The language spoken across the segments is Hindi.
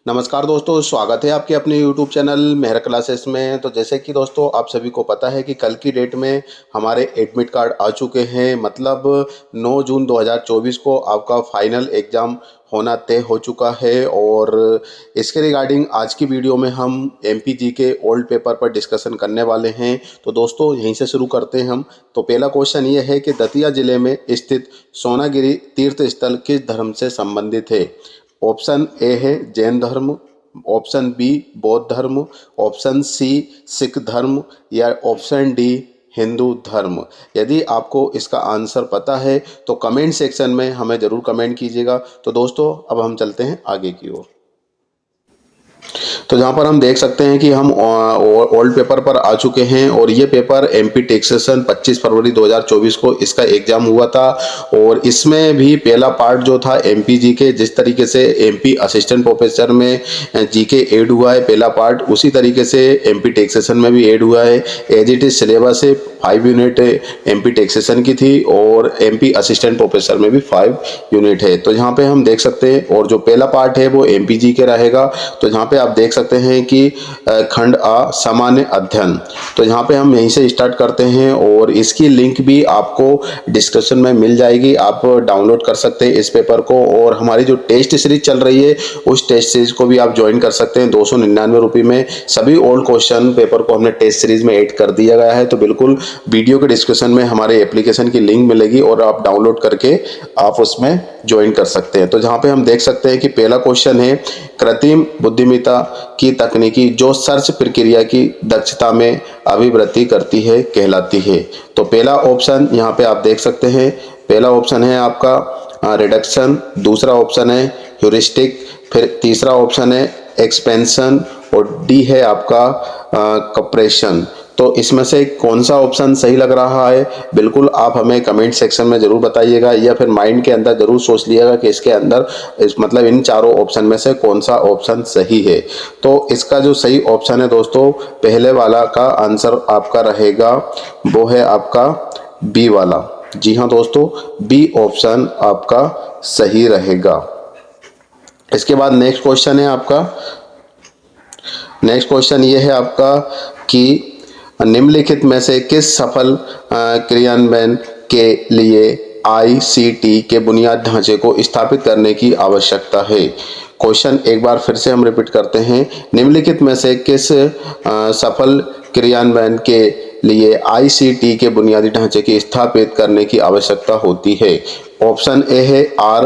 नमस्कार दोस्तों, स्वागत है आपके अपने YouTube चैनल मेहर क्लासेस में। तो जैसे कि दोस्तों आप सभी को पता है कि कल की डेट में हमारे एडमिट कार्ड आ चुके हैं। मतलब 9 जून 2024 को आपका फाइनल एग्ज़ाम होना तय हो चुका है। और इसके रिगार्डिंग आज की वीडियो में हम MPG के ओल्ड पेपर पर डिस्कशन करने वाले हैं। तो दोस्तों यहीं से शुरू करते हैं हम। तो पहला क्वेश्चन ये है कि दतिया जिले में स्थित सोनागिरी तीर्थ स्थल किस धर्म से संबंधित है। ऑप्शन ए है जैन धर्म, ऑप्शन बी बौद्ध धर्म, ऑप्शन सी सिख धर्म या ऑप्शन डी हिंदू धर्म। यदि आपको इसका आंसर पता है तो कमेंट सेक्शन में हमें ज़रूर कमेंट कीजिएगा। तो दोस्तों अब हम चलते हैं आगे की ओर। तो जहाँ पर हम देख सकते हैं कि हम ओल्ड पेपर पर आ चुके हैं और ये पेपर MP टैक्सेशन 25 फरवरी 2024 को इसका एग्जाम हुआ था। और इसमें भी पहला पार्ट जो था MPG के, जिस तरीके से MP असिस्टेंट प्रोफेसर में GK ऐड हुआ है पहला पार्ट, उसी तरीके से MP टैक्सेशन में भी ऐड हुआ है। एज इट इज सिलेबस है 5 यूनिट MP टैक्सेशन की थी और MP असिस्टेंट प्रोफेसर में भी 5 यूनिट है। तो यहाँ पे हम देख सकते हैं और जो पहला पार्ट है वो MPG के रहेगा। तो यहाँ पे आप देख सकते हैं कि खंड आ सामान्य अध्ययन। तो यहाँ पे हम यहीं से स्टार्ट करते हैं और इसकी लिंक भी आपको डिस्क्रिप्शन में मिल जाएगी। आप डाउनलोड कर सकते हैं इस पेपर को। और हमारी जो टेस्ट सीरीज चल रही है उस टेस्ट सीरीज को भी आप ज्वाइन कर सकते हैं 299 रुपये में। सभी ओल्ड क्वेश्चन पेपर को हमने टेस्ट सीरीज में ऐड कर दिया गया है। तो बिल्कुल वीडियो के डिस्क्रिप्शन में हमारे एप्लीकेशन की लिंक मिलेगी और आप डाउनलोड करके आप उसमें ज्वाइन कर सकते हैं। तो जहाँ पे हम देख सकते हैं कि पहला क्वेश्चन है कृत्रिम बुद्धिमत्ता की तकनीकी जो सर्च प्रक्रिया की दक्षता में अभिवृद्धि करती है कहलाती है। तो पहला ऑप्शन यहाँ पे आप देख सकते हैं, पहला ऑप्शन है आपका रिडक्शन, दूसरा ऑप्शन है ह्यूरिस्टिक, फिर तीसरा ऑप्शन है एक्सपेंशन और डी है आपका कंप्रेशन। तो इसमें से कौन सा ऑप्शन सही लग रहा है बिल्कुल आप हमें कमेंट सेक्शन में ज़रूर बताइएगा, या फिर माइंड के अंदर ज़रूर सोच लिएगा कि इसके अंदर मतलब इन चारों ऑप्शन में से कौन सा ऑप्शन सही है। तो इसका जो सही ऑप्शन है दोस्तों, पहले वाला का आंसर आपका रहेगा वो है आपका बी वाला। जी हाँ दोस्तों, बी ऑप्शन आपका सही रहेगा। इसके बाद नेक्स्ट क्वेश्चन है आपका, नेक्स्ट क्वेश्चन ये है आपका कि निम्नलिखित में से किस सफल क्रियान्वयन के लिए ICT के बुनियादी ढांचे को स्थापित करने की आवश्यकता है। क्वेश्चन एक बार फिर से हम रिपीट करते हैं, निम्नलिखित में से किस सफल क्रियान्वयन के लिए ICT के बुनियादी ढांचे की स्थापित करने की आवश्यकता होती है। ऑप्शन ए है R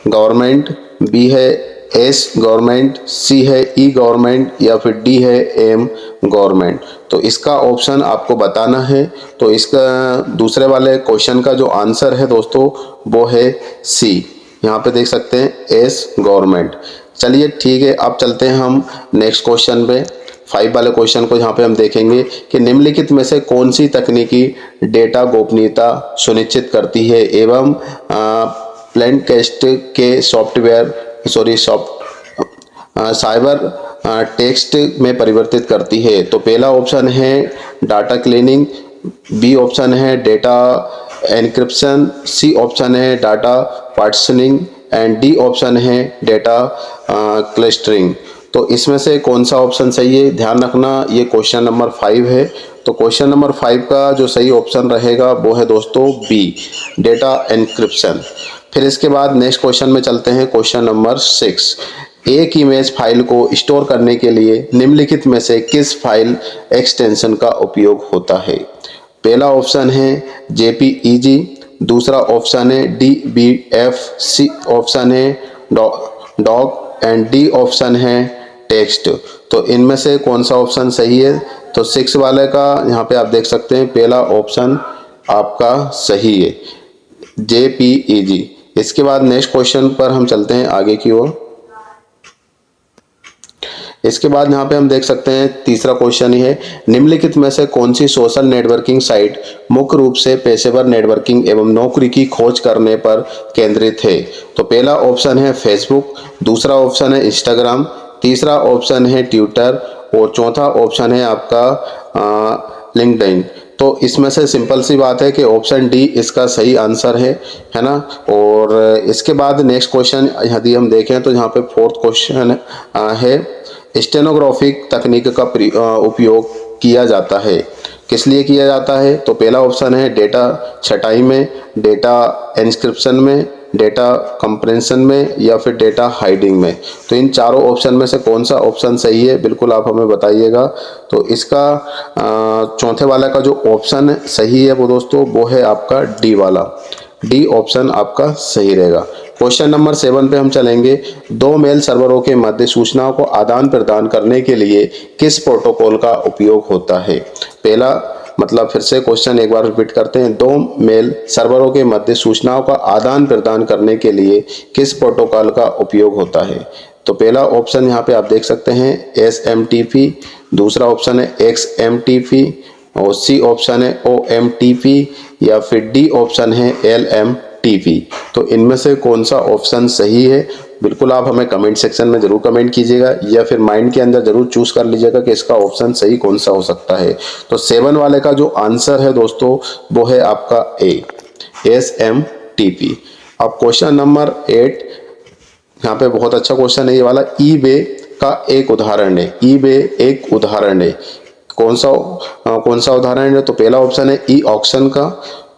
गवर्नमेंट, बी है S गवर्नमेंट, सी है E गवर्नमेंट या फिर डी है M गवर्नमेंट। तो इसका ऑप्शन आपको बताना है। तो इसका दूसरे वाले क्वेश्चन का जो आंसर है दोस्तों वो है सी। यहाँ पे देख सकते हैं S गवर्नमेंट। चलिए ठीक है, अब चलते हैं हम नेक्स्ट क्वेश्चन पे, 5 वाले क्वेश्चन को। यहाँ पे हम देखेंगे कि निम्नलिखित में से कौन सी तकनीकी डेटा गोपनीयता सुनिश्चित करती है एवं प्लेन टेक्स्ट के साइबर टेक्स्ट में परिवर्तित करती है। तो पहला ऑप्शन है डाटा क्लीनिंग, बी ऑप्शन है डेटा एन्क्रिप्शन, सी ऑप्शन है data partitioning and D option है डेटा क्लस्टरिंग। तो इसमें से कौन सा ऑप्शन सही है, ध्यान रखना ये क्वेश्चन नंबर 5 है। तो क्वेश्चन नंबर 5 का जो सही ऑप्शन रहेगा वो है दोस्तों बी, डेटा एन्क्रिप्शन। फिर इसके बाद नेक्स्ट क्वेश्चन में चलते हैं, क्वेश्चन नंबर 6। एक इमेज फाइल को स्टोर करने के लिए निम्नलिखित में से किस फाइल एक्सटेंशन का उपयोग होता है। पहला ऑप्शन है JPEG, दूसरा ऑप्शन है DBF, सी ऑप्शन है डॉक एंड डी ऑप्शन है टेक्स्ट। तो इनमें से कौन सा ऑप्शन सही है। तो 6 वाले का यहाँ पे आप देख सकते हैं पहला ऑप्शन आपका सही है, JPEG। इसके बाद नेक्स्ट क्वेश्चन पर हम चलते हैं आगे की ओर। इसके बाद यहाँ पे हम देख सकते हैं तीसरा क्वेश्चन ही है, निम्नलिखित में से कौन सी सोशल नेटवर्किंग साइट मुख्य रूप से पेशेवर नेटवर्किंग एवं नौकरी की खोज करने पर केंद्रित है। तो पहला ऑप्शन है फेसबुक, दूसरा ऑप्शन है इंस्टाग्राम, तीसरा ऑप्शन है ट्विटर और चौथा ऑप्शन है आपका लिंक्डइन। तो इसमें से सिंपल सी बात है कि ऑप्शन डी इसका सही आंसर है ना। और इसके बाद नेक्स्ट क्वेश्चन यदि हम देखें तो यहाँ पे फोर्थ क्वेश्चन है, स्टेनोग्राफिक तकनीक का उपयोग किया जाता है, किस लिए किया जाता है? तो पहला ऑप्शन है डेटा छटाई में, डेटा एन्क्रिप्शन में, डेटा कंप्रेंशन में, या फिर डेटा हाइडिंग में। तो इन चारों ऑप्शन में से कौन सा ऑप्शन सही है, बिल्कुल आप हमें बताइएगा। तो इसका चौथे वाला का जो ऑप्शन सही है वो दोस्तों वो है आपका डी वाला, डी ऑप्शन आपका सही रहेगा। क्वेश्चन नंबर 7 पे हम चलेंगे। दो मेल सर्वरों के मध्य सूचनाओं को आदान प्रदान करने के लिए किस प्रोटोकॉल का उपयोग होता है? पहला मतलब फिर से क्वेश्चन एक बार रिपीट करते हैं। दो मेल सर्वरों के मध्य सूचनाओं का आदान प्रदान करने के लिए किस प्रोटोकॉल का उपयोग होता है? तो पहला ऑप्शन यहाँ पे आप देख सकते हैं SMTP, दूसरा ऑप्शन है XMTP, और सी ऑप्शन है OMTP, या फिर डी ऑप्शन है LMTP। तो इनमें से कौन सा ऑप्शन सही है, बिल्कुल आप हमें कमेंट सेक्शन में जरूर कमेंट कीजिएगा, या फिर माइंड के अंदर जरूर चूज कर लीजिएगा कि इसका ऑप्शन सही कौन सा हो सकता है। तो 7 वाले का जो आंसर है दोस्तों वो है आपका ए, SMTP। अब क्वेश्चन नंबर 8, यहाँ पे बहुत अच्छा क्वेश्चन है ये वाला। ईबे का एक उदाहरण है, ईबे एक उदाहरण है, कौन सा उदाहरण है? तो पहला ऑप्शन है ई ऑक्शन का,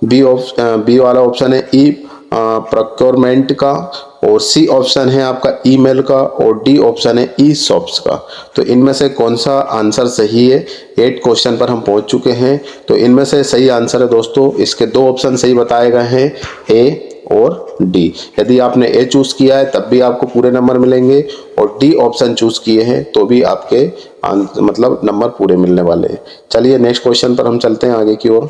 बी वाला ऑप्शन है ई प्रोक्योरमेंट का, और सी ऑप्शन है आपका ईमेल का, और डी ऑप्शन है ई शॉप्स का। तो इनमें से कौन सा आंसर सही है? 8 क्वेश्चन पर हम पहुंच चुके हैं। तो इनमें से सही आंसर है दोस्तों, इसके 2 ऑप्शन सही बताए गए हैं, ए और डी। यदि आपने ए चूज किया है तब भी आपको पूरे नंबर मिलेंगे, और डी ऑप्शन चूज किए हैं तो भी आपके मतलब नंबर पूरे मिलने वाले हैं। चलिए नेक्स्ट क्वेश्चन पर हम चलते हैं आगे की ओर।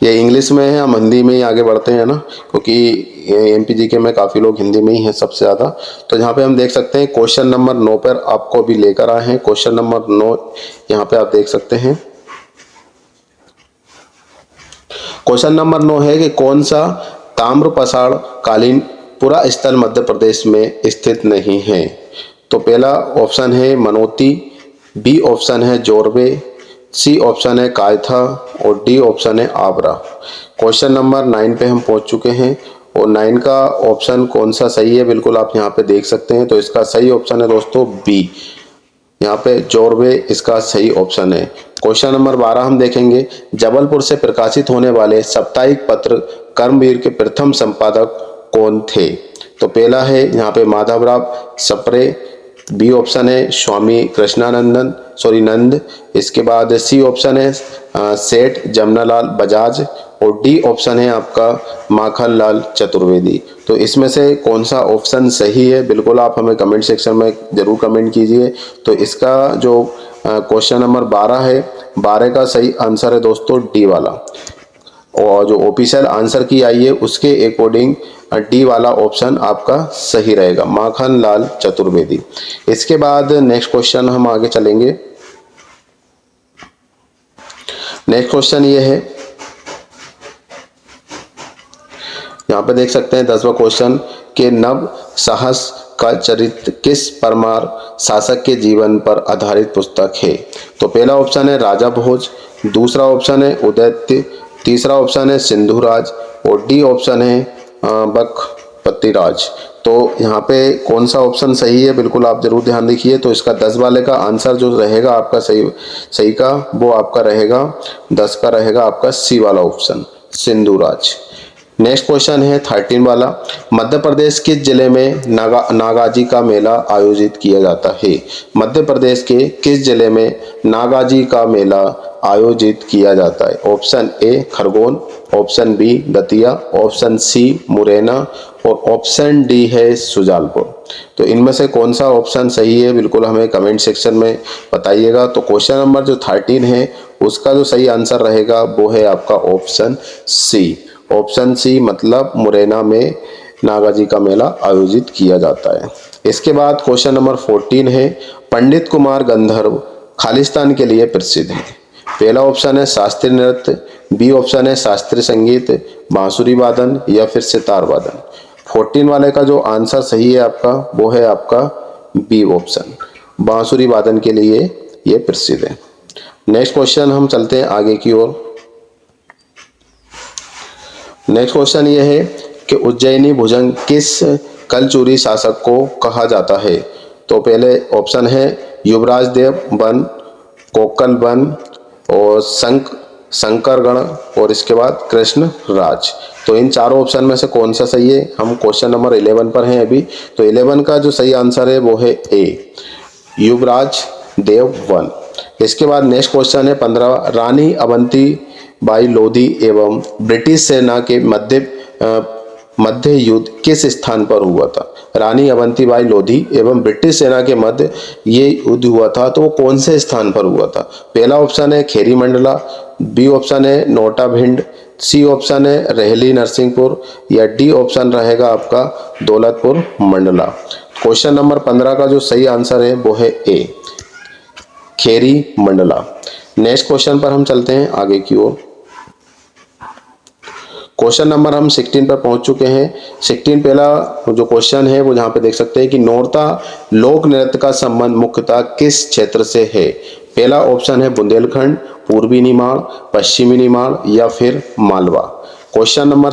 ये इंग्लिश में है, हम हिंदी में ही आगे बढ़ते हैं ना, क्योंकि MPGK में काफ़ी लोग हिंदी में ही हैं सबसे ज़्यादा। तो यहाँ पे हम देख सकते हैं क्वेश्चन नंबर 9 पर आपको भी लेकर आए हैं। क्वेश्चन नंबर 9 यहाँ पे आप देख सकते हैं। क्वेश्चन नंबर 9 है कि कौन सा ताम्रपाषाण कालीन पुरा स्थल मध्य प्रदेश में स्थित नहीं है? तो पहला ऑप्शन है मनोती, बी ऑप्शन है जोरवे, सी ऑप्शन है कायथा, और डी ऑप्शन है आबरा। क्वेश्चन नंबर 9 पे हम पहुंच चुके हैं, और 9 का ऑप्शन कौन सा सही है बिल्कुल आप यहाँ पे देख सकते हैं। तो इसका सही ऑप्शन है दोस्तों बी, यहाँ पे जोरवे इसका सही ऑप्शन है। क्वेश्चन नंबर 12 हम देखेंगे। जबलपुर से प्रकाशित होने वाले साप्ताहिक पत्र कर्मवीर के प्रथम संपादक कौन थे? तो पहला है यहाँ पे माधवराव सप्रे, बी ऑप्शन है स्वामी कृष्णानंदन नंद, इसके बाद सी ऑप्शन है सेठ जमनालाल बजाज, और डी ऑप्शन है आपका माखनलाल चतुर्वेदी। तो इसमें से कौन सा ऑप्शन सही है बिल्कुल आप हमें कमेंट सेक्शन में जरूर कमेंट कीजिए। तो इसका जो क्वेश्चन नंबर 12 है, 12 का सही आंसर है दोस्तों डी वाला, और जो ऑफिशियल आंसर की आई है उसके अकॉर्डिंग डी वाला ऑप्शन आपका सही रहेगा, माखनलाल चतुर्वेदी। इसके बाद नेक्स्ट क्वेश्चन हम आगे चलेंगे। नेक्स्ट क्वेश्चन ये है, यहाँ पे देख सकते हैं 10वां क्वेश्चन के नव साहस का चरित्र किस परमार शासक के जीवन पर आधारित पुस्तक है? तो पहला ऑप्शन है राजा भोज, दूसरा ऑप्शन है उदयत्य, तीसरा ऑप्शन है सिंधुराज, और डी ऑप्शन है बकपतिराज। तो यहाँ पे कौन सा ऑप्शन सही है बिल्कुल आप जरूर ध्यान रखिए। तो इसका 10 वाले का आंसर जो रहेगा आपका सही का वो आपका रहेगा 10 का रहेगा आपका सी वाला ऑप्शन सिंधुराज। नेक्स्ट क्वेश्चन है 13 वाला। मध्य प्रदेश किस जिले में नागाजी का मेला आयोजित किया जाता है? मध्य प्रदेश के किस जिले में नागाजी का मेला आयोजित किया जाता है? Option A Khargone, option B Datia, option C Morena, और ऑप्शन डी है सुजालपुर। तो इनमें से कौन सा ऑप्शन सही है बिल्कुल हमें कमेंट सेक्शन में बताइएगा। तो क्वेश्चन नंबर जो 13 है उसका जो सही आंसर रहेगा वो है आपका ऑप्शन सी। ऑप्शन सी मतलब मुरैना में नागाजी का मेला आयोजित किया जाता है। इसके बाद क्वेश्चन नंबर 14 है, पंडित कुमार गंधर्व खालिस्तान के लिए प्रसिद्ध है। पहला ऑप्शन है शास्त्रीय नृत्य, बी ऑप्शन है शास्त्रीय संगीत, बांसुरी वादन, या फिर सितार वादन। 14 वाले का जो आंसर सही है आपका वो है आपका बी ऑप्शन, बांसुरी वादन के लिए ये प्रसिद्ध है। नेक्स्ट क्वेश्चन हम चलते हैं आगे की ओर। नेक्स्ट क्वेश्चन ये है कि उज्जैनी भुजंग किस कलचुरी शासक को कहा जाता है। तो पहले ऑप्शन है युवराज देव वन, कोकल वन और शंकरगढ़ और इसके बाद कृष्ण राज। तो इन चारों ऑप्शन में से कौन सा सही है। हम क्वेश्चन नंबर 11 पर हैं अभी। तो 11 का जो सही आंसर है वो है ए, युवराज देव वन। इसके बाद नेक्स्ट क्वेश्चन है 15, रानी अवंती बाई लोधी एवं ब्रिटिश सेना के मध्य युद्ध किस स्थान पर हुआ था। रानी अवंतीबाई लोधी एवं ब्रिटिश सेना के मध्य ये युद्ध हुआ था, तो वो कौन से स्थान पर हुआ था। पहला ऑप्शन है खेरी मंडला, बी ऑप्शन है नोटा भिंड, सी ऑप्शन है रेहली नरसिंहपुर या डी ऑप्शन रहेगा आपका दौलतपुर मंडला। क्वेश्चन नंबर 15 का जो सही आंसर है वो है ए, खेरी मंडला। नेक्स्ट क्वेश्चन पर हम चलते हैं आगे की ओर। क्वेश्चन नंबर हम 16 पर पहुंच चुके हैं। 16 पहला जो क्वेश्चन है वो जहां पे देख सकते हैं कि नौरता लोक नृत्य का संबंध मुख्यतः किस क्षेत्र से है। पहला ऑप्शन है बुंदेलखंड, पूर्वी निमाड़, पश्चिमी निमाड़ या फिर मालवा। क्वेश्चन नंबर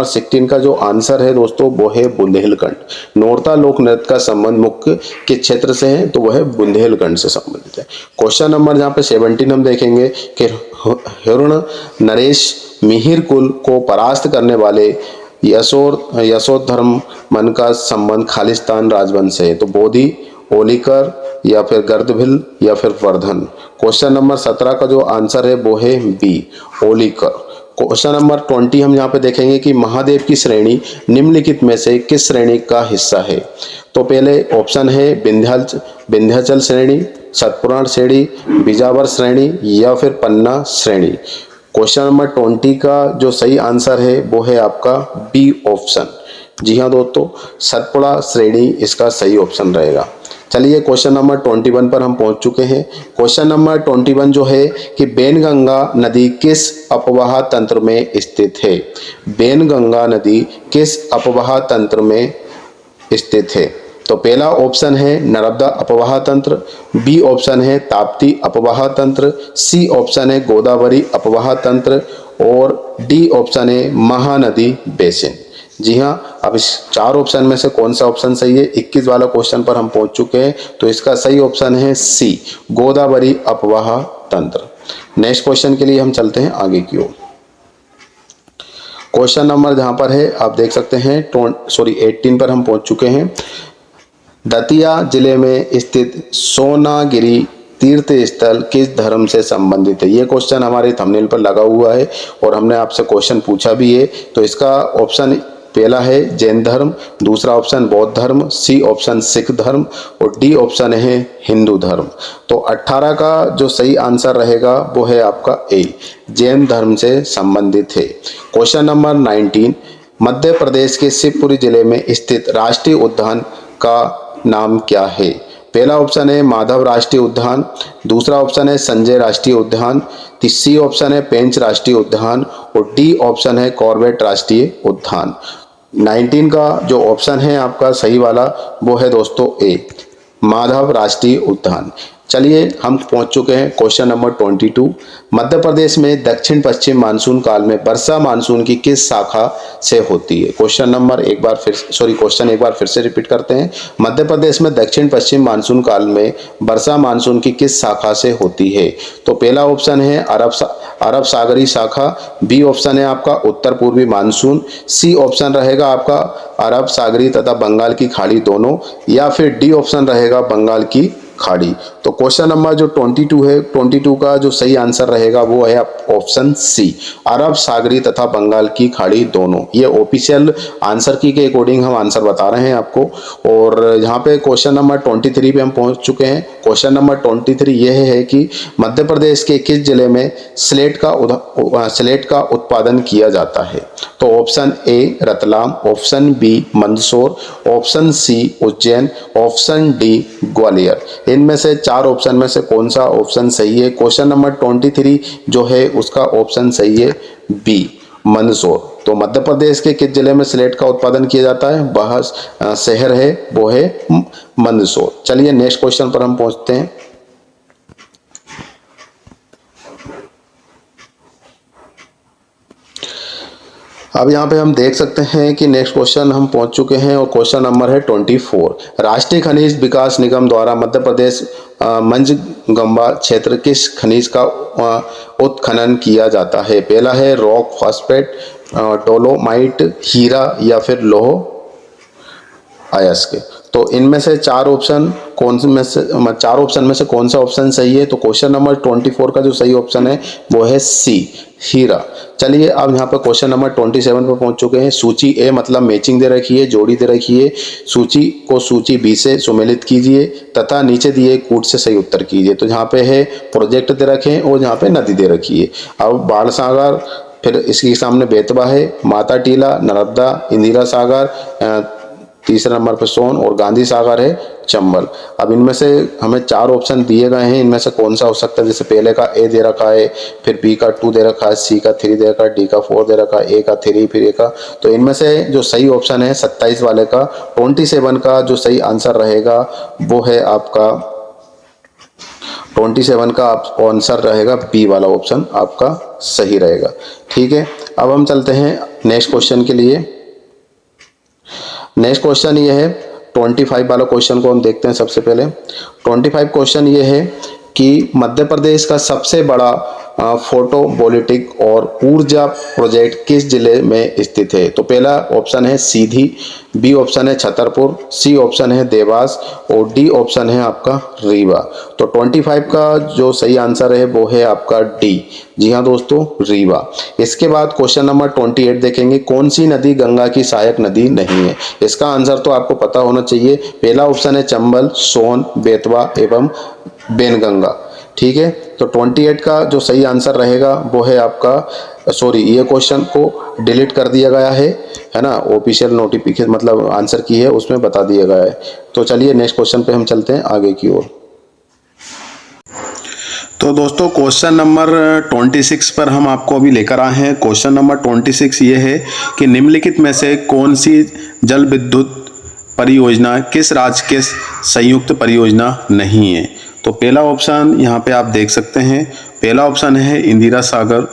16 का जो आंसर है दोस्तों वो है बुंदेलखंड। नौरता लोक नृत्य का संबंध मुख्य किस क्षेत्र से है, तो वह है बुंदेलखंड से संबंधित है। क्वेश्चन नंबर जहाँ पे 17 हम देखेंगे कि हिरण नरेश मिहिर कुल को परास्त करने वाले यशोधर्मन का संबंध खालिस्तान राजवंश से है। तो बोधि, ओलिकर या फिर गर्दभिल या फिर वर्धन। क्वेश्चन नंबर 17 का जो आंसर है वो है बी, ओलिकर। क्वेश्चन नंबर 20 हम यहाँ पे देखेंगे कि महादेव की श्रेणी निम्नलिखित में से किस श्रेणी का हिस्सा है। तो पहले ऑप्शन है विंध्याचल श्रेणी, सतपुराण श्रेणी, बिजावर श्रेणी या फिर पन्ना श्रेणी। क्वेश्चन नंबर 20 का जो सही आंसर है वो है आपका बी ऑप्शन। जी हाँ दोस्तों, सतपुड़ा श्रेणी इसका सही ऑप्शन रहेगा। चलिए क्वेश्चन नंबर 21 पर हम पहुंच चुके हैं। क्वेश्चन नंबर 21 जो है कि बेनगंगा नदी किस अपवाह तंत्र में स्थित है। बेनगंगा नदी किस अपवाह तंत्र में स्थित है। तो पहला ऑप्शन है नर्मदा अपवाह तंत्र, बी ऑप्शन है ताप्ती अपवाह तंत्र, सी ऑप्शन है गोदावरी अपवाह तंत्र और डी ऑप्शन है महानदी बेसिन। जी हाँ, अब इस चार ऑप्शन में से कौन सा ऑप्शन सही है। 21 वाला क्वेश्चन पर हम पहुंच चुके हैं। तो इसका सही ऑप्शन है सी, गोदावरी अपवाह तंत्र। नेक्स्ट क्वेश्चन के लिए हम चलते हैं आगे की ओर। क्वेश्चन नंबर जहां पर है आप देख सकते हैं 18 पर हम पहुंच चुके हैं। दतिया जिले में स्थित सोनागिरी तीर्थ स्थल किस धर्म से संबंधित है। ये क्वेश्चन हमारे थंबनेल पर लगा हुआ है और हमने आपसे क्वेश्चन पूछा भी है। तो इसका ऑप्शन पहला है जैन धर्म, दूसरा ऑप्शन बौद्ध धर्म, सी ऑप्शन सिख धर्म और डी ऑप्शन है हिंदू धर्म। तो 18 का जो सही आंसर रहेगा वो है आपका ए, जैन धर्म से संबंधित है। क्वेश्चन नंबर 19, मध्य प्रदेश के शिवपुरी जिले में स्थित राष्ट्रीय उद्यान का नाम क्या है। पहला ऑप्शन है माधव राष्ट्रीय उद्यान, दूसरा ऑप्शन है संजय राष्ट्रीय उद्यान, तीसरी ऑप्शन है पेंच राष्ट्रीय उद्यान और डी ऑप्शन है कॉर्बेट राष्ट्रीय उद्यान। 19 का जो ऑप्शन है आपका सही वाला वो है दोस्तों ए, माधव राष्ट्रीय उद्यान। चलिए हम पहुंच चुके हैं क्वेश्चन नंबर 22। मध्य प्रदेश में दक्षिण पश्चिम मानसून काल में वर्षा मानसून की किस शाखा से होती है। क्वेश्चन एक बार फिर से रिपीट करते हैं। मध्य प्रदेश में दक्षिण पश्चिम मानसून काल में वर्षा मानसून की किस शाखा से होती है। तो पहला ऑप्शन है अरब सागरी शाखा, बी ऑप्शन है आपका उत्तर पूर्वी मानसून, सी ऑप्शन रहेगा आपका अरब सागरी तथा बंगाल की खाड़ी दोनों या फिर डी ऑप्शन रहेगा बंगाल की खाड़ी। तो क्वेश्चन नंबर जो 22 है, 22 का जो सही आंसर रहेगा वो है ऑप्शन सी, अरब सागरी तथा बंगाल की खाड़ी दोनों। ये ऑफिशियल आंसर की के अकॉर्डिंग हम आंसर बता रहे हैं आपको। और यहाँ पे क्वेश्चन नंबर 23 पे हम पहुंच चुके हैं। क्वेश्चन नंबर 23 यह है कि मध्य प्रदेश के किस जिले में स्लेट का उत्पादन किया जाता है। तो option A Ratlam, option B Mandsaur, option C Ujjain, option D Gwalior. इनमें से चार ऑप्शन में से कौन सा ऑप्शन सही है। क्वेश्चन नंबर 23 जो है उसका ऑप्शन सही है बी, मंदसौर। तो मध्य प्रदेश के किस जिले में स्लेट का उत्पादन किया जाता है, वह शहर है वो है मंदसौर। चलिए नेक्स्ट क्वेश्चन पर हम पहुंचते हैं। अब यहाँ पे हम देख सकते हैं कि नेक्स्ट क्वेश्चन हम पहुँच चुके हैं और क्वेश्चन नंबर है 24। राष्ट्रीय खनिज विकास निगम द्वारा मध्य प्रदेश मंझगंबा क्षेत्र किस खनिज का उत्खनन किया जाता है? पहला है रॉक फॉस्फेट, डोलोमाइट, हीरा या फिर लौह अयस्क। तो इनमें से चार ऑप्शन में से कौन सा ऑप्शन सही है? तो क्वेश्चन नंबर 24 का जो सही ऑप्शन है वो है सी, हीरा। चलिए अब यहाँ पर क्वेश्चन नंबर 27 पर पहुंच चुके हैं। सूची ए मतलब मैचिंग दे रखी है, जोड़ी दे रखी है। सूची को सूची बी से सुमेलित कीजिए तथा नीचे दिए कूट से सही उत्तर कीजिए। तो यहाँ पे है प्रोजेक्ट दे रखे हैं और यहाँ पे नदी दे रखी है। अब बाण सागर, फिर इसके सामने बेतवा है, माता टीला, नर्मदा, इंदिरा सागर, तीसरे नंबर पे सोन और गांधी सागर है चंबल। अब इनमें से हमें चार ऑप्शन दिए गए हैं, इनमें से कौन सा हो सकता है? जैसे पहले का ए दे रखा है, फिर बी का 2 दे रखा है, सी का 3 दे रखा है, डी का 4 दे रखा है, ए का 3, फिर ए का। तो इनमें से जो सही ऑप्शन है 27 वाले का, 27 का जो सही आंसर रहेगा वो है आपका 27 का आंसर रहेगा बी वाला ऑप्शन आपका सही रहेगा। ठीक है, अब हम चलते हैं नेक्स्ट क्वेश्चन के लिए। नेक्स्ट क्वेश्चन ये है 25 वाला क्वेश्चन को हम देखते हैं। सबसे पहले 25 क्वेश्चन ये है कि मध्य प्रदेश का सबसे बड़ा फोटोवोल्टिक और ऊर्जा प्रोजेक्ट किस जिले में स्थित है? तो पहला ऑप्शन है सीधी, बी ऑप्शन है छतरपुर, सी ऑप्शन है देवास और डी ऑप्शन है आपका रीवा। तो 25 का जो सही आंसर है वो है आपका डी। जी हाँ दोस्तों, रीवा। इसके बाद क्वेश्चन नंबर 28 देखेंगे। कौन सी नदी गंगा की सहायक नदी नहीं है? इसका आंसर तो आपको पता होना चाहिए। पहला ऑप्शन है चंबल, सोन, बेतवा एवं बेनगंगा। ठीक है, तो 28 का जो सही आंसर रहेगा वो है आपका, सॉरी ये क्वेश्चन को डिलीट कर दिया गया है ना, ऑफिशियल नोटिफिकेशन मतलब आंसर की है उसमें बता दिया गया है। तो चलिए नेक्स्ट क्वेश्चन पे हम चलते हैं आगे की ओर। तो दोस्तों क्वेश्चन नंबर 26 पर हम आपको अभी लेकर आए हैं। क्वेश्चन नंबर 26 ये है कि निम्नलिखित में से कौन सी जल विद्युत परियोजना किस राज्य के संयुक्त परियोजना नहीं है? तो पहला ऑप्शन यहाँ पे आप देख सकते हैं। पहला ऑप्शन है इंदिरा सागर,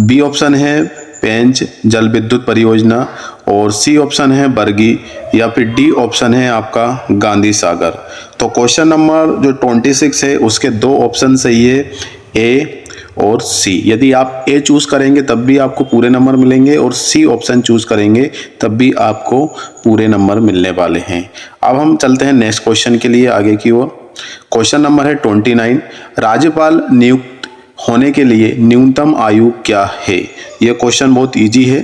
बी ऑप्शन है पेंच जल विद्युत परियोजना और सी ऑप्शन है बरगी या फिर डी ऑप्शन है आपका गांधी सागर। तो क्वेश्चन नंबर जो 26 है उसके दो ऑप्शन सही है, ए और सी। यदि आप ए चूज करेंगे तब भी आपको पूरे नंबर मिलेंगे और सी ऑप्शन चूज करेंगे तब भी आपको पूरे नंबर मिलने वाले हैं। अब हम चलते हैं नेक्स्ट क्वेश्चन के लिए आगे की ओर। क्वेश्चन नंबर है 29। राज्यपाल नियुक्त होने के लिए न्यूनतम आयु क्या है? यह क्वेश्चन बहुत इजी है।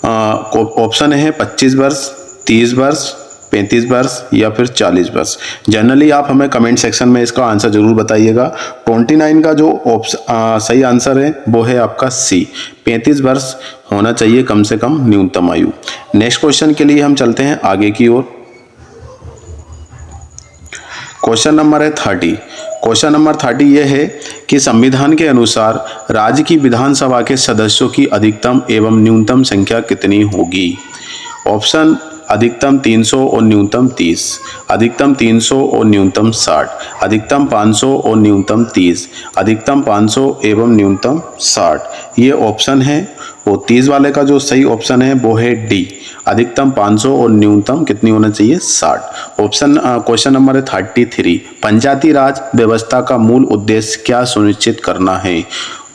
ऑप्शन है 25 वर्ष, 30 वर्ष, 35 वर्ष या फिर 40 वर्ष। जनरली आप हमें कमेंट सेक्शन में इसका आंसर जरूर बताइएगा। 29 का जो सही आंसर है वो है आपका सी, 35 वर्ष होना चाहिए कम से कम न्यूनतम आयु। नेक्स्ट क्वेश्चन के लिए हम चलते हैं आगे की ओर। क्वेश्चन नंबर है 30। क्वेश्चन नंबर 30 ये है कि संविधान के अनुसार राज्य की विधानसभा के सदस्यों की अधिकतम एवं न्यूनतम संख्या कितनी होगी? ऑप्शन अधिकतम 300 और न्यूनतम 30, अधिकतम 300 और न्यूनतम 60, अधिकतम 500 और न्यूनतम 30, अधिकतम 500 एवं न्यूनतम 60। ये ऑप्शन है। वो 30 वाले का जो सही ऑप्शन है वो है डी, अधिकतम 500 और न्यूनतम कितनी होना चाहिए? 60। ऑप्शन क्वेश्चन नंबर है 33। पंचायती राज व्यवस्था का मूल उद्देश्य क्या सुनिश्चित करना है?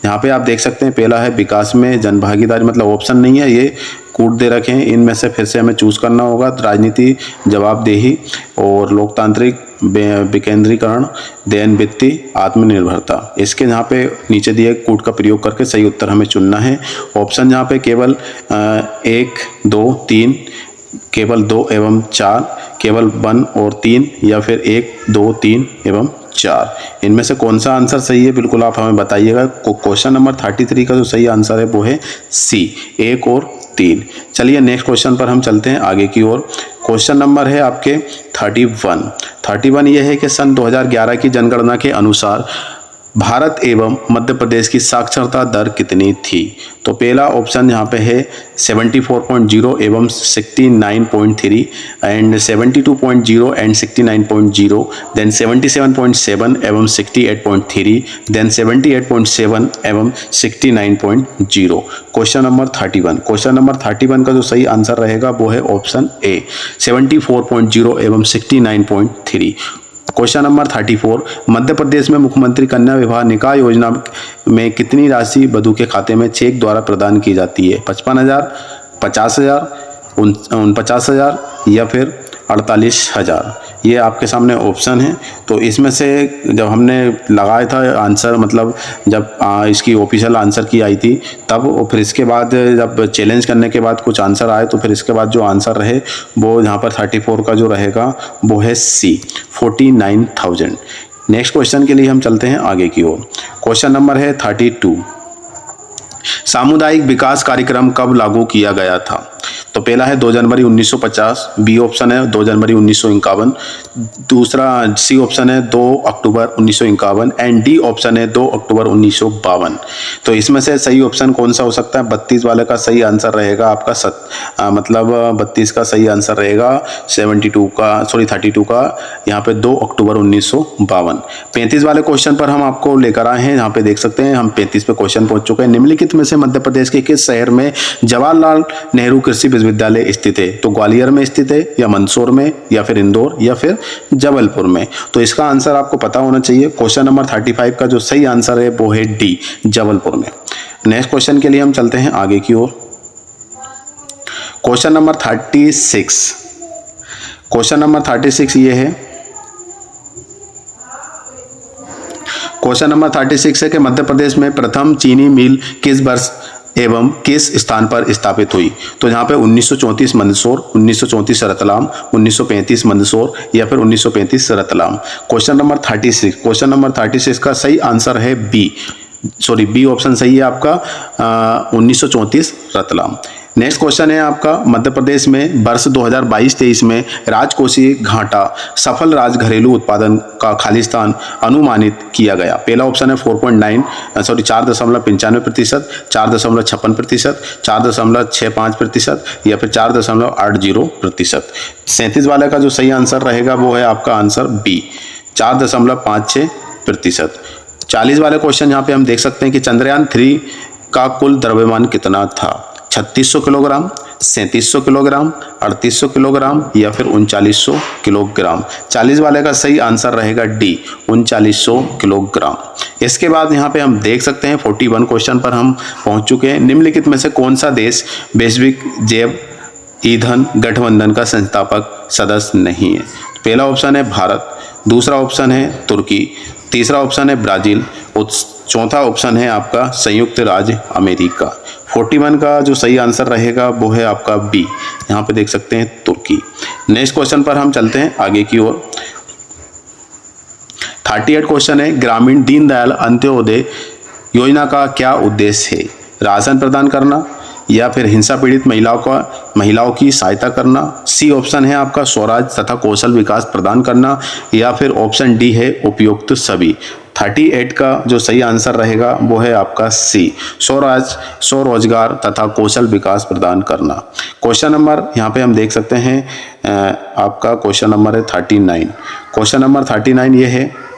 यहाँ पे आप देख सकते हैं पहला है विकास में जनभागीदारी, मतलब ऑप्शन नहीं है, ये कूट दे रखे हैं। इनमें से फिर से हमें चूज करना होगा। राजनीति, जवाबदेही और लोकतांत्रिक विकेंद्रीकरण, देन वित्तीय आत्मनिर्भरता। इसके यहाँ पे नीचे दिए कूट का प्रयोग करके सही उत्तर हमें चुनना है। ऑप्शन यहाँ पे केवल 1, 2, 3, केवल 2 एवं 4, केवल 1 और 3 या फिर 1, 2, 3 एवं 4। इनमें से कौन सा आंसर सही है बिल्कुल आप हमें बताइएगा। क्वेश्चन नंबर 33 का जो सही आंसर है वो है सी, 1 और 3। चलिए नेक्स्ट क्वेश्चन पर हम चलते हैं आगे की ओर। क्वेश्चन नंबर है आपके 31 ये है कि सन 2011 की जनगणना के अनुसार भारत एवं मध्य प्रदेश की साक्षरता दर कितनी थी? तो पहला ऑप्शन यहाँ पे है 74.0 एवं 69.3 एंड 72.0 एंड 69.0, देन 77.7 एवं 68.3, देन 78.7 एवं 69.0। क्वेश्चन नंबर 31, क्वेश्चन नंबर 31 का जो सही आंसर रहेगा वो है ऑप्शन ए 74.0 एवं 69.3। क्वेश्चन नंबर 34, मध्य प्रदेश में मुख्यमंत्री कन्या विवाह निकाह योजना में कितनी राशि वधू के खाते में चेक द्वारा प्रदान की जाती है? 55,000, 50,000, 49,000 या फिर 48,000? ये आपके सामने ऑप्शन है। तो इसमें से जब हमने लगाया था आंसर, मतलब जब इसकी ऑफिशियल आंसर की आई थी तब, और फिर इसके बाद जब चैलेंज करने के बाद कुछ आंसर आए तो फिर इसके बाद जो आंसर रहे वो यहाँ पर 34 का जो रहेगा वो है सी 49,000। नेक्स्ट क्वेश्चन के लिए हम चलते हैं आगे की ओर। क्वेश्चन नंबर है 32, सामुदायिक विकास कार्यक्रम कब लागू किया गया था? तो पहला है 2 जनवरी 1950, बी ऑप्शन है 2 जनवरी 1951, दूसरा सी ऑप्शन है 2 अक्टूबर 1951 एंड डी ऑप्शन है 2 अक्टूबर 1952। तो इसमें से सही ऑप्शन कौन सा हो सकता है? 32 वाले का सही आंसर रहेगा आपका मतलब 32 का सही आंसर रहेगा 32 का यहाँ पे 2 अक्टूबर 1952। 35 वाले क्वेश्चन पर हम आपको लेकर आए हैं, यहाँ पे देख सकते हैं हम 35 पे क्वेश्चन पहुंच चुके हैं। निम्नलिखित में से मध्य प्रदेश के किस शहर में जवाहरलाल नेहरू कृषि विश्वविद्यालय स्थित है? तो ग्वालियर में स्थित है, या मंदसौर में, या फिर इंदौर, या फिर जबलपुर में? तो इसका आंसर आपको पता होना चाहिए। क्वेश्चन नंबर 35 का जो सही आंसर है वो है डी, जबलपुर में। नेक्स्ट क्वेश्चन के लिए हम चलते हैं आगे की ओर। क्वेश्चन नंबर 36, क्वेश्चन नंबर 36 ये है, क्वेश्चन नंबर 36 है कि मध्य प्रदेश में प्रथम चीनी मिल किस वर्ष एवं किस स्थान पर स्थापित हुई? तो यहाँ पे 1934 मंदसौर, 1934 रतलाम, 1935 मंदसौर, या फिर 1935 Ratlam? Question number 36, question number 36 का सही आंसर है बी ऑप्शन सही है आपका 1934 रतलाम। नेक्स्ट क्वेश्चन है आपका, मध्य प्रदेश में वर्ष 2022-23 में राजकोषीय घाटा सफल राज घरेलू उत्पादन का खालिस्तान अनुमानित किया गया। पहला ऑप्शन है 4.95%, 4.56%, 4.65% या फिर 4.80%। 37 वाले का जो सही आंसर रहेगा वो है आपका आंसर बी 4.56%। 40 वाले क्वेश्चन यहाँ पे हम देख सकते हैं कि चंद्रयान 3 का कुल द्रव्यमान कितना था? 3600 किलोग्राम, 3700 किलोग्राम, 3800 किलोग्राम या फिर 3900 किलोग्राम? 40 वाले का सही आंसर रहेगा डी 3900 किलोग्राम। इसके बाद यहाँ पे हम देख सकते हैं 41 क्वेश्चन पर हम पहुँच चुके हैं। निम्नलिखित में से कौन सा देश वैश्विक जैव ईंधन गठबंधन का संस्थापक सदस्य नहीं है? पहला ऑप्शन है भारत, दूसरा ऑप्शन है तुर्की, तीसरा ऑप्शन है ब्राजील, चौथा ऑप्शन है आपका संयुक्त राज्य अमेरिका। 41 का जो सही आंसर रहेगा वो है आपका बी, यहाँ पे देख सकते हैं तुर्की। नेक्स्ट क्वेश्चन पर हम चलते हैं आगे की ओर। 38 क्वेश्चन है, ग्रामीण दीनदयाल अंत्योदय योजना का क्या उद्देश्य है? राशन प्रदान करना, या फिर हिंसा पीड़ित महिलाओं की सहायता करना? सी ऑप्शन है आपका स्वराज तथा कौशल विकास प्रदान करना, या फिर ऑप्शन डी है उपयुक्त सभी? 38 का जो सही आंसर रहेगा वो है आपका सी स्वरोजगार तथा कौशल विकास प्रदान करना। क्वेश्चन नंबर यहाँ पे हम देख सकते हैं आपका क्वेश्चन नंबर है 39। क्वेश्चन नंबर 39 ये है,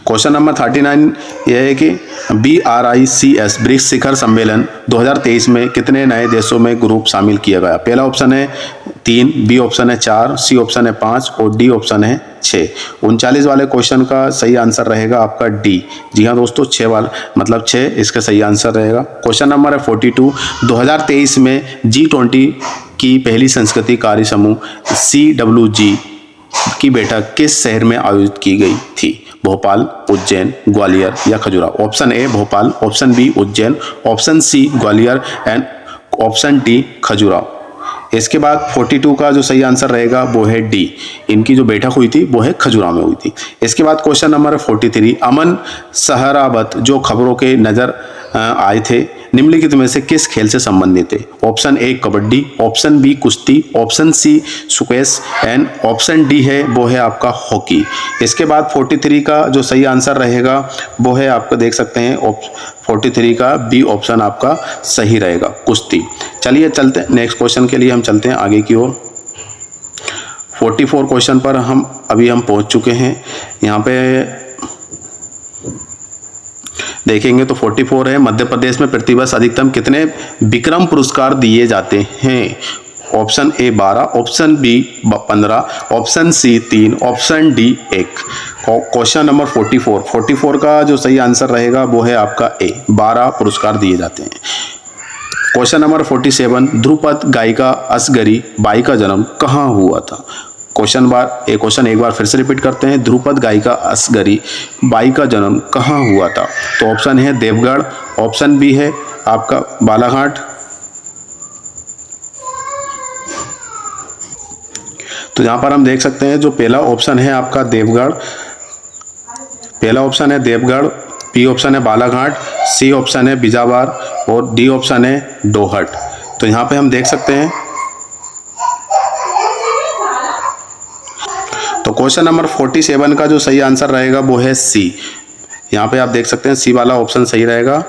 क्वेश्चन नंबर 39 यह है कि BRICS ब्रिक्स शिखर सम्मेलन 2023 में कितने नए देशों में ग्रुप शामिल किया गया? पहला ऑप्शन है 3, बी ऑप्शन है 4, सी ऑप्शन है 5 और डी ऑप्शन है 6। 39 वाले क्वेश्चन का सही आंसर रहेगा आपका डी। जी हाँ दोस्तों, 6 वाला मतलब 6 इसका सही आंसर रहेगा। क्वेश्चन नंबर है 42, 2023 में G20 की पहली संस्कृति कार्य समूह CWG की बैठक किस शहर में आयोजित की गई थी? भोपाल, उज्जैन, ग्वालियर या Khajuraho? Option A Bhopal, option B Ujjain, option C Gwalior and option D Khajuraho. इसके बाद 42 का जो सही आंसर रहेगा वो है डी, इनकी जो बैठक हुई थी वो है खजुराहो में हुई थी। इसके बाद क्वेश्चन नंबर 43, अमन सहरावत जो खबरों के नजर आए थे निम्नलिखित में से किस खेल से संबंधित है? Option A kabaddi, option B कुश्ती, option C squash and option D है वो है आपका हॉकी। इसके बाद 43 का जो सही आंसर रहेगा वो है आपको देख सकते हैं 43 का बी ऑप्शन आपका सही रहेगा, कुश्ती। चलिए चलते हैं नेक्स्ट क्वेश्चन के लिए, हम चलते हैं आगे की ओर। 44 क्वेश्चन पर हम पहुंच चुके हैं। यहाँ पे देखेंगे तो 44 है, मध्य प्रदेश में प्रतिवर्ष अधिकतम कितने विक्रम पुरस्कार दिए जाते हैं? Option A 12, option B 15, option C 3, option D 1। Question number 44 का जो सही आंसर रहेगा वो है आपका ए, 12 पुरस्कार दिए जाते हैं। क्वेश्चन नंबर 47, ध्रुपद गायिका असगरी बाई का जन्म कहाँ हुआ था? क्वेश्चन एक बार फिर से रिपीट करते हैं, ध्रुपद गायिका असगरी बाई का जन्म कहाँ हुआ था? तो ऑप्शन है देवगढ़, ऑप्शन बी है आपका बालाघाट। तो यहाँ पर हम देख सकते हैं जो पहला ऑप्शन है आपका देवगढ़, बी ऑप्शन है बालाघाट, सी ऑप्शन है बिजावर और डी ऑप्शन है डोहट। तो यहाँ पे हम देख सकते हैं तो क्वेश्चन नंबर 47 का जो सही आंसर रहेगा वो है सी। यहाँ पे आप देख सकते हैं सी वाला ऑप्शन सही रहेगा,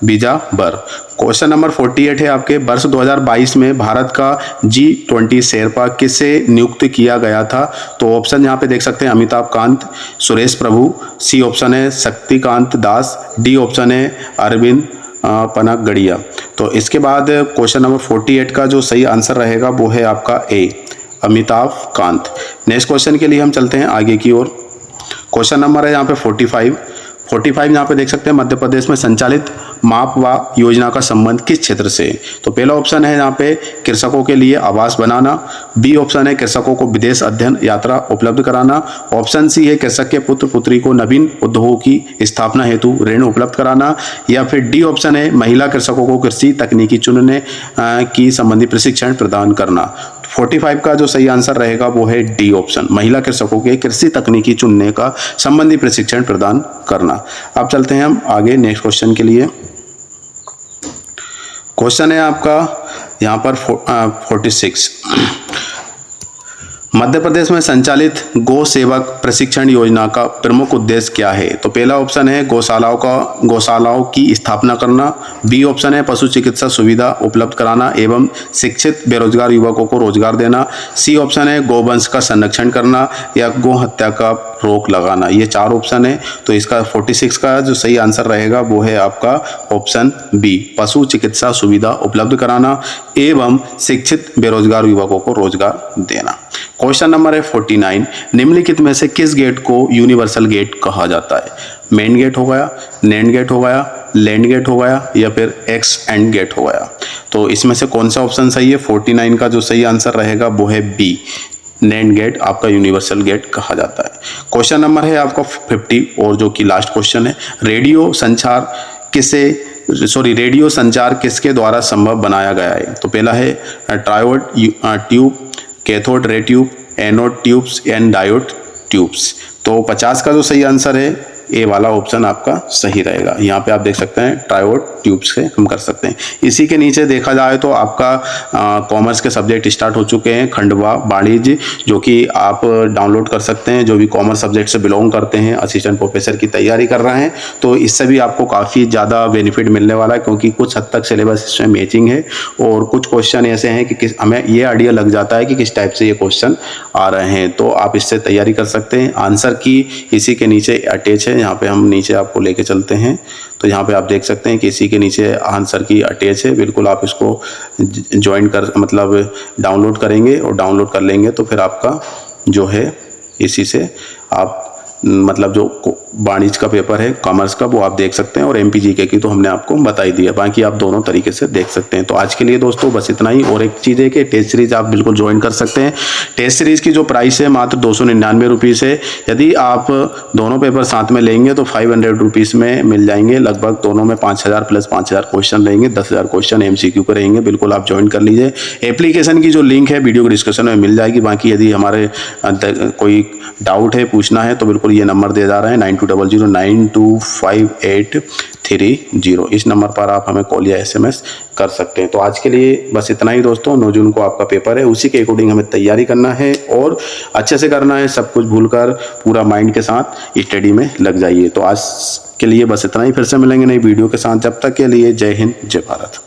बिजावर। क्वेश्चन नंबर 48 है आपके, वर्ष 2022 में भारत का G20 शेरपा किसे नियुक्त किया गया था? तो ऑप्शन यहाँ पे देख सकते हैं अमिताभ कांत, सुरेश प्रभु, सी ऑप्शन है शक्तिकांत दास, डी ऑप्शन है अरविंद पनागड़िया। तो इसके बाद क्वेश्चन नंबर 48 का जो सही आंसर रहेगा वो है आपका ए, अमिताभ कांत। नेक्स्ट क्वेश्चन के लिए हम चलते हैं आगे की ओर। क्वेश्चन नंबर है यहाँ पे 45 यहाँ पे देख सकते हैं, मध्य प्रदेश में संचालित माप व योजना का संबंध किस क्षेत्र से? तो पहला ऑप्शन है यहाँ पे कृषकों के लिए आवास बनाना, बी ऑप्शन है कृषकों को विदेश अध्ययन यात्रा उपलब्ध कराना, ऑप्शन सी है कृषक के पुत्र पुत्री को नवीन उद्योगों की स्थापना हेतु ऋण उपलब्ध कराना, या फिर डी ऑप्शन है महिला कृषकों को कृषि तकनीकी चुनने की संबंधी प्रशिक्षण प्रदान करना। 45 का जो सही आंसर रहेगा वो है डी ऑप्शन, महिला कृषकों के कृषि तकनीकी चुनने का संबंधी प्रशिक्षण प्रदान करना। अब चलते हैं हम आगे नेक्स्ट क्वेश्चन के लिए। क्वेश्चन है आपका यहाँ पर 46, मध्य प्रदेश में संचालित गौ सेवक प्रशिक्षण योजना का प्रमुख उद्देश्य क्या है? तो पहला ऑप्शन है गौशालाओं की स्थापना करना, बी ऑप्शन है पशु चिकित्सा सुविधा उपलब्ध कराना एवं शिक्षित बेरोजगार युवकों को रोजगार देना, सी ऑप्शन है गौवंश का संरक्षण करना या गौ हत्या का रोक लगाना। ये 4 ऑप्शन है। तो इसका 46 का जो सही आंसर रहेगा वो है आपका ऑप्शन बी, पशु चिकित्सा सुविधा उपलब्ध कराना एवं शिक्षित बेरोजगार युवकों को रोजगार देना। क्वेश्चन नंबर है 49, निम्नलिखित में से किस गेट को यूनिवर्सल गेट कहा जाता है? मेन गेट हो गया, नैंड गेट हो गया, लैंड गेट हो गया या फिर एक्स एंड गेट हो गया। तो इसमें से कौन सा ऑप्शन सही है? 49 का जो सही आंसर रहेगा वो है बी, नैंड गेट आपका यूनिवर्सल गेट कहा जाता है। क्वेश्चन नंबर है आपका 50 और जो कि लास्ट क्वेश्चन है, रेडियो संचार किसके द्वारा संभव बनाया गया है? तो पहला है triode tube, cathode ray tube, anode tubes and diode tubes. तो 50 का जो सही आंसर है ए वाला ऑप्शन आपका सही रहेगा। यहाँ पे आप देख सकते हैं ट्रायोड ट्यूब से हम कर सकते हैं। इसी के नीचे देखा जाए तो आपका कॉमर्स के सब्जेक्ट स्टार्ट हो चुके हैं, खंडवा वाणिज्य, जो कि आप डाउनलोड कर सकते हैं। जो भी कॉमर्स सब्जेक्ट से बिलोंग करते हैं, असिस्टेंट प्रोफेसर की तैयारी कर रहे हैं, तो इससे भी आपको काफ़ी ज़्यादा बेनिफिट मिलने वाला है, क्योंकि कुछ हद तक सिलेबस इसमें मैचिंग है और कुछ क्वेश्चन ऐसे हैं कि हमें ये आइडिया लग जाता है कि किस टाइप से ये क्वेश्चन आ रहे हैं। तो आप इससे तैयारी कर सकते हैं। आंसर की इसी के नीचे अटैच है, यहाँ पे हम नीचे आपको लेके चलते हैं। तो यहाँ पे आप देख सकते हैं कि इसी के नीचे आंसर की अटैच है। बिल्कुल आप इसको ज्वाइन कर डाउनलोड करेंगे और डाउनलोड कर लेंगे तो फिर आपका जो है इसी से आप जो वाणिज्य का पेपर है कॉमर्स का वो आप देख सकते हैं, और MPGK की तो हमने आपको बता ही दिया, बाकी आप दोनों तरीके से देख सकते हैं। तो आज के लिए दोस्तों बस इतना ही। और एक चीज़ है कि टेस्ट सीरीज आप बिल्कुल ज्वाइन कर सकते हैं। टेस्ट सीरीज की जो प्राइस है मात्र 299 रुपीज़ है। यदि आप दोनों पेपर साथ में लेंगे तो 500 रुपीज़ में मिल जाएंगे। लगभग दोनों में 5000 प्लस 5000 क्वेश्चन रहेंगे, 10,000 क्वेश्चन MCQ के रहेंगे। बिल्कुल आप ज्वाइन कर लीजिए। एप्लीकेशन की जो लिंक है वीडियो डिस्क्रिप्शन में मिल जाएगी। बाकी यदि हमारे कोई डाउट है, पूछना है, तो बिल्कुल ये नंबर दे जा रहे हैं 92009258 9 इस नंबर पर आप हमें कॉल या SMS कर सकते हैं। तो आज के लिए बस इतना ही दोस्तों। 9 जून को आपका पेपर है, उसी के अकॉर्डिंग हमें तैयारी करना है और अच्छे से करना है, सब कुछ भूलकर पूरा माइंड के साथ स्टडी में लग जाइए। तो आज के लिए बस इतना ही, फिर से मिलेंगे नई वीडियो के साथ। जब तक के लिए जय हिंद, जय भारत।